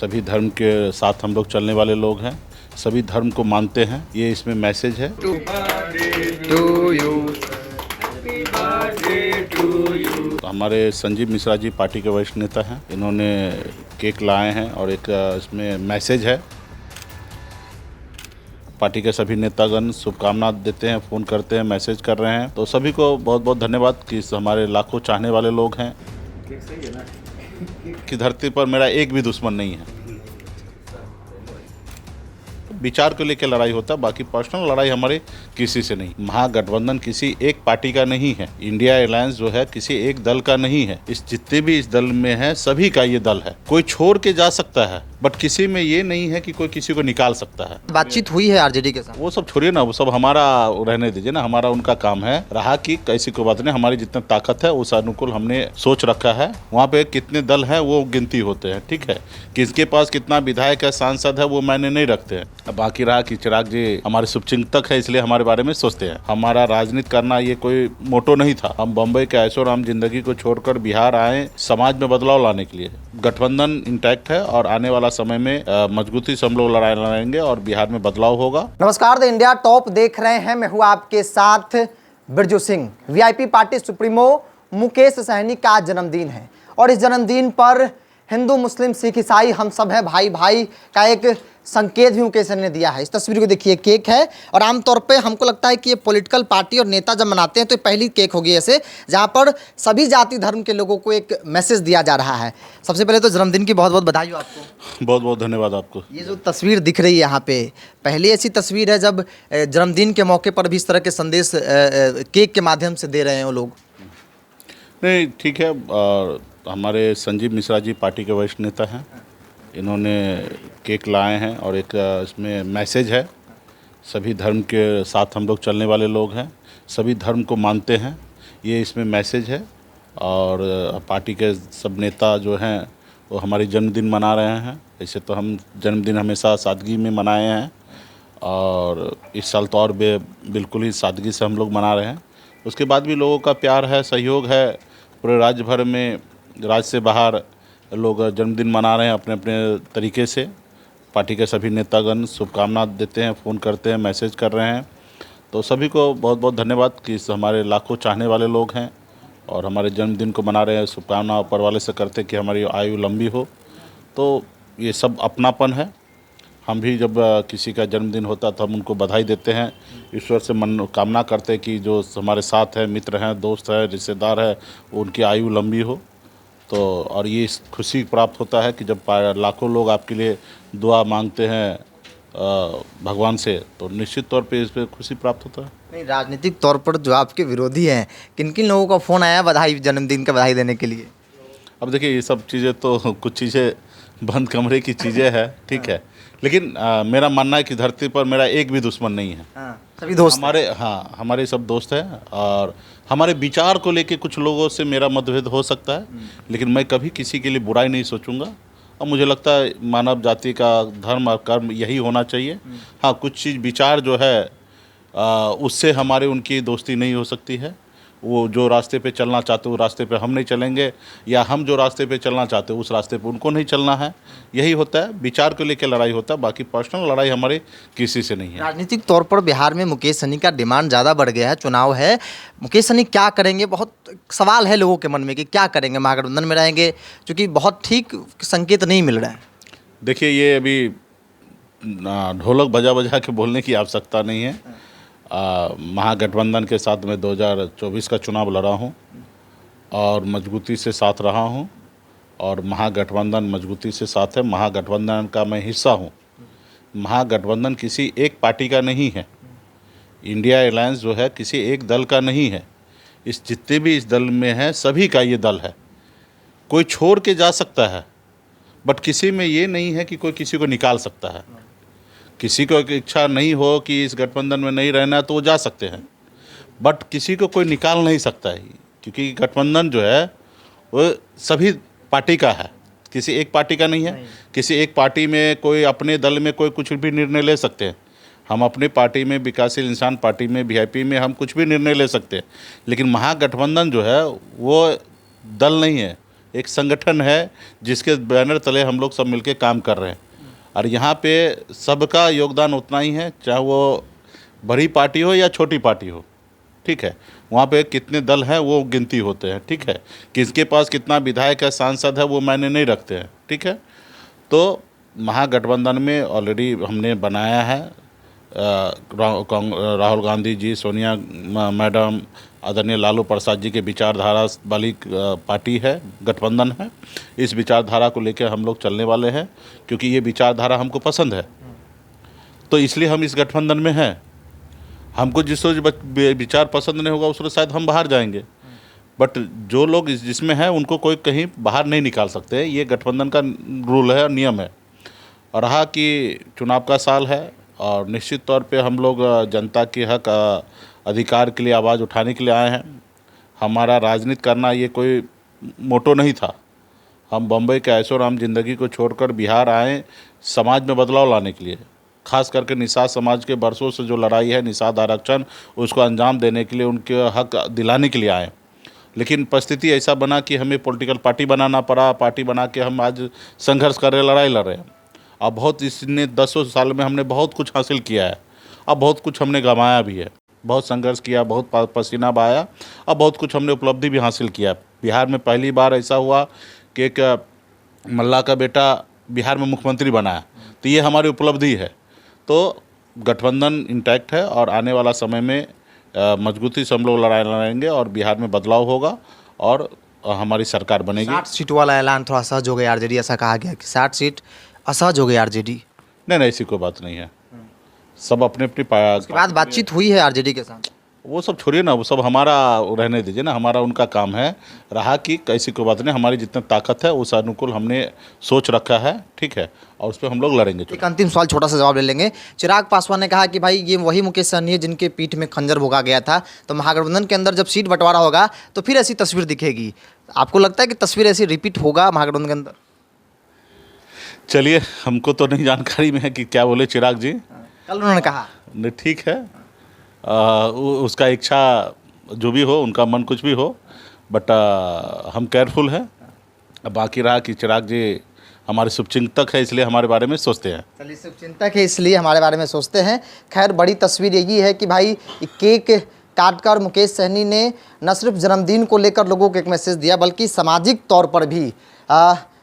सभी धर्म के साथ हम लोग चलने वाले लोग हैं, सभी धर्म को मानते हैं, ये इसमें मैसेज है। हमारे संजीव मिश्रा जी पार्टी के वरिष्ठ नेता हैं, इन्होंने केक लाए हैं और एक इसमें मैसेज है। पार्टी के सभी नेतागण शुभकामना देते हैं, फ़ोन करते हैं, मैसेज कर रहे हैं, तो सभी को बहुत बहुत धन्यवाद कि हमारे लाखों चाहने वाले लोग हैं कि धरती पर मेरा एक भी दुश्मन नहीं है। विचार को लेकर लड़ाई होता है, बाकी पर्सनल लड़ाई हमारे किसी से नहीं। महागठबंधन किसी एक पार्टी का नहीं है, इंडिया अलायंस जो है किसी एक दल का नहीं है। इस जितने भी इस दल में हैं सभी का ये दल है। कोई छोड़ के जा सकता है, बट किसी में ये नहीं है कि कोई किसी को निकाल सकता है। बातचीत हुई है आरजेडी के साथ? वो सब छोड़िए ना, वो सब हमारा रहने दीजिए ना, हमारा उनका काम है। रहा कि कैसी को बात नहीं, हमारी जितना ताकत है उस अनुकूल हमने सोच रखा है। वहाँ पे कितने दल हैं वो गिनती होते हैं, ठीक है। किसके पास कितना विधायक है, सांसद है, वो मायने नहीं रखते हैं। अब बाकी रहा कि चिराग जी हमारे शुभचिंतक है, इसलिए हमारे बारे में सोचते हैं। हमारा राजनीति करना ये कोई मोटो नहीं था। हम बम्बई के ऐशोआराम जिंदगी को छोड़कर बिहार आए समाज में बदलाव लाने के लिए। गठबंधन इंटैक्ट है और आने वाला समय में मजबूती से हम लोग लड़ाई लड़ेंगे और बिहार में बदलाव होगा। नमस्कार, द इंडिया टॉप देख रहे हैं। मैं हूं आपके साथ Birju Singh. VIP party supremo Mukesh Sahani का जन्मदिन है और इस जन्मदिन पर हिंदू मुस्लिम सिख ईसाई हम सब हैं भाई भाई का एक संकेत भी मुकेश सहनी ने दिया है। इस तस्वीर को देखिए, केक है और आमतौर पे हमको लगता है कि ये पॉलिटिकल पार्टी और नेता जब मनाते हैं तो पहली केक होगी ऐसे, जहाँ पर सभी जाति धर्म के लोगों को एक मैसेज दिया जा रहा है। सबसे पहले तो जन्मदिन की बहुत बहुत बधाई हो आपको। बहुत बहुत धन्यवाद आपको। ये जो तस्वीर दिख रही है यहाँ पे, पहली ऐसी तस्वीर है जब जन्मदिन के मौके पर भी इस तरह के संदेश केक के माध्यम से दे रहे हैं वो लोग। नहीं, ठीक है। हमारे संजीव मिश्रा जी पार्टी के वरिष्ठ नेता हैं, इन्होंने केक लाए हैं और एक इसमें मैसेज है। सभी धर्म के साथ हम लोग चलने वाले लोग हैं, सभी धर्म को मानते हैं, ये इसमें मैसेज है। और पार्टी के सब नेता जो हैं वो हमारी जन्मदिन मना रहे हैं। ऐसे तो हम जन्मदिन हमेशा सादगी में मनाए हैं और इस साल तो और बिल्कुल ही सादगी से हम लोग मना रहे हैं। उसके बाद भी लोगों का प्यार है, सहयोग है। पूरे राज्य भर में, राज्य से बाहर लोग जन्मदिन मना रहे हैं अपने अपने तरीके से। पार्टी के सभी नेतागण शुभकामना देते हैं, फ़ोन करते हैं, मैसेज कर रहे हैं, तो सभी को बहुत बहुत धन्यवाद कि हमारे लाखों चाहने वाले लोग हैं और हमारे जन्मदिन को मना रहे हैं। शुभकामना ऊपर वाले से करते कि हमारी आयु लंबी हो। तो ये सब अपनापन है। हम भी जब किसी का जन्मदिन होता तो हम उनको बधाई देते हैं, ईश्वर से मन कामना करते हैं कि जो हमारे साथ हैं, मित्र हैं, दोस्त हैं, रिश्तेदार हैं, उनकी आयु लंबी हो। तो और ये खुशी प्राप्त होता है कि जब लाखों लोग आपके लिए दुआ मांगते हैं भगवान से, तो निश्चित तौर पे इस पर खुशी प्राप्त होता है। नहीं, राजनीतिक तौर पर जो आपके विरोधी हैं, किन किन लोगों का फ़ोन आया बधाई, जन्मदिन का बधाई देने के लिए? अब देखिए, ये सब चीज़ें तो कुछ चीज़ें बंद कमरे की चीज़ें हैं, ठीक है। लेकिन मेरा मानना है कि धरती पर मेरा एक भी दुश्मन नहीं है। सभी दोस्त हमारे सब दोस्त हैं और हमारे विचार को लेके कुछ लोगों से मेरा मतभेद हो सकता है, लेकिन मैं कभी किसी के लिए बुराई नहीं सोचूंगा। और मुझे लगता है मानव जाति का धर्म और कर्म यही होना चाहिए। हाँ, कुछ चीज़ विचार जो है उससे हमारे उनकी दोस्ती नहीं हो सकती है। वो जो रास्ते पे चलना चाहते हो उस रास्ते पे हम नहीं चलेंगे, या हम जो रास्ते पे चलना चाहते हो उस रास्ते पे उनको नहीं चलना है। यही होता है, विचार को लेकर लड़ाई होता है, बाकी पर्सनल लड़ाई हमारे किसी से नहीं है। राजनीतिक तौर पर बिहार में मुकेश सहनी का डिमांड ज़्यादा बढ़ गया है, चुनाव है, मुकेश सहनी क्या करेंगे? बहुत सवाल है लोगों के मन में कि क्या करेंगे, महागठबंधन में रहेंगे, क्योंकि बहुत ठीक संकेत नहीं मिल रहा है। देखिए, ये अभी ढोलक बजा बजा के बोलने की आवश्यकता नहीं है। महागठबंधन के साथ मैं 2024 का चुनाव लड़ा हूँ और मजबूती से साथ रहा हूँ और महागठबंधन मजबूती से साथ है। महागठबंधन का मैं हिस्सा हूँ। महागठबंधन किसी एक पार्टी का नहीं है, इंडिया अलायंस जो है किसी एक दल का नहीं है। इस जितने भी इस दल में हैं सभी का ये दल है। कोई छोड़ के जा सकता है, बट किसी में ये नहीं है कि कोई किसी को निकाल सकता है। किसी को इच्छा नहीं हो कि इस गठबंधन में नहीं रहना है तो वो जा सकते हैं, बट किसी को कोई निकाल नहीं सकता है, क्योंकि गठबंधन जो है वो सभी पार्टी का है, किसी एक पार्टी का नहीं है। किसी एक पार्टी में कोई अपने दल में कोई कुछ भी निर्णय ले सकते हैं। हम अपनी पार्टी में, विकासशील इंसान पार्टी में, वीआईपी में हम कुछ भी निर्णय ले सकते हैं, लेकिन महागठबंधन जो है वो दल नहीं है, एक संगठन है जिसके बैनर तले हम लोग सब मिलके काम कर रहे हैं। और यहाँ पे सबका योगदान उतना ही है, चाहे वो बड़ी पार्टी हो या छोटी पार्टी हो, ठीक है। वहाँ पे कितने दल हैं वो गिनती होते हैं, ठीक है। किसके पास कितना विधायक है, सांसद है, वो मायने नहीं रखते हैं, ठीक है। तो महागठबंधन में ऑलरेडी हमने बनाया है, राहुल गांधी जी, सोनिया मैडम, आदरणीय लालू प्रसाद जी के विचारधारा वाली पार्टी है, गठबंधन है। इस विचारधारा को लेकर हम लोग चलने वाले हैं, क्योंकि ये विचारधारा हमको पसंद है, तो इसलिए हम इस गठबंधन में हैं। हमको जिस विचार पसंद नहीं होगा उस शायद हम बाहर जाएंगे, बट जो लोग जिसमें हैं उनको कोई कहीं बाहर नहीं निकाल सकते। ये गठबंधन का रूल है और नियम है। और रहा कि चुनाव का साल है, और निश्चित तौर पे हम लोग जनता के हक अधिकार के लिए आवाज़ उठाने के लिए आए हैं। हमारा राजनीति करना ये कोई मोटो नहीं था। हम बम्बई के ऐशोआराम ज़िंदगी को छोड़कर बिहार आए समाज में बदलाव लाने के लिए, खास करके निषाद समाज के बरसों से जो लड़ाई है निषाद आरक्षण, उसको अंजाम देने के लिए, उनके हक दिलाने के लिए आए। लेकिन परिस्थिति ऐसा बना कि हमें पॉलिटिकल पार्टी बनाना पड़ा। पार्टी बना के हम आज संघर्ष कर रहे, लड़ाई लड़ रहे हैं। अब बहुत इसने 10 साल में हमने बहुत कुछ हासिल किया है, अब बहुत कुछ हमने गंवाया भी है। बहुत संघर्ष किया, बहुत पसीना बहाया, अब बहुत कुछ हमने उपलब्धि भी हासिल किया। बिहार में पहली बार ऐसा हुआ कि एक मल्ला का बेटा बिहार में मुख्यमंत्री बना है, तो ये हमारी उपलब्धि है। तो गठबंधन इंटैक्ट है और आने वाला समय में मजबूती से हम लोग लड़ाई लड़ेंगे और बिहार में बदलाव होगा और हमारी सरकार बनेगी। 60 सीट वाला ऐलान थोड़ा सहज हो गया आरजेडी, ऐसा कहा गया कि 60 सीट असहज हो गई आरजेडी। नहीं, ऐसी कोई बात नहीं है। सब अपने अपनी उसके बाद बातचीत हुई है आरजेडी के साथ, वो सब छोड़िए ना, वो सब हमारा रहने दीजिए ना, हमारा उनका काम है। रहा कि ऐसी कोई बात नहीं, हमारी जितनी ताकत है उस अनुकूल हमने सोच रखा है, ठीक है, और उस पर हम लोग लड़ेंगे। एक अंतिम सवाल छोटा सा जवाब ले लेंगे। चिराग पासवान ने कहा कि भाई ये वही मुकेश सहनी है जिनके पीठ में खंजर भोगा गया था, तो महागठबंधन के अंदर जब सीट बंटवारा होगा तो फिर ऐसी तस्वीर दिखेगी। आपको लगता है कि तस्वीर ऐसी रिपीट होगा महागठबंधन के अंदर? चलिए, हमको तो नहीं जानकारी में है कि क्या बोले चिराग जी। कल उन्होंने कहा नहीं, ठीक है, उसका इच्छा जो भी हो, उनका मन कुछ भी हो, बट हम केयरफुल हैं। बाकी रहा कि चिराग जी हमारे शुभचिंतक है, इसलिए हमारे बारे में सोचते हैं। चलिए, शुभचिंतक है इसलिए हमारे बारे में सोचते हैं। खैर, बड़ी तस्वीर यही है कि भाई केक काटकर मुकेश सहनी ने न सिर्फ जन्मदिन को लेकर लोगों को एक मैसेज दिया, बल्कि सामाजिक तौर पर भी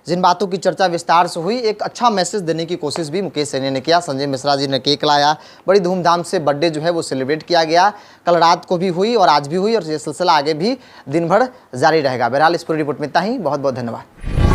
जिन बातों की चर्चा विस्तार से हुई, एक अच्छा मैसेज देने की कोशिश भी मुकेश सहनी ने किया। संजय मिश्रा जी ने केक लाया, बड़ी धूमधाम से बर्थडे जो है वो सेलिब्रेट किया गया। कल रात को भी हुई और आज भी हुई, और ये सिलसिला आगे भी दिन भर जारी रहेगा। बहरहाल, इस पूरी रिपोर्ट में इतना ही। बहुत बहुत धन्यवाद।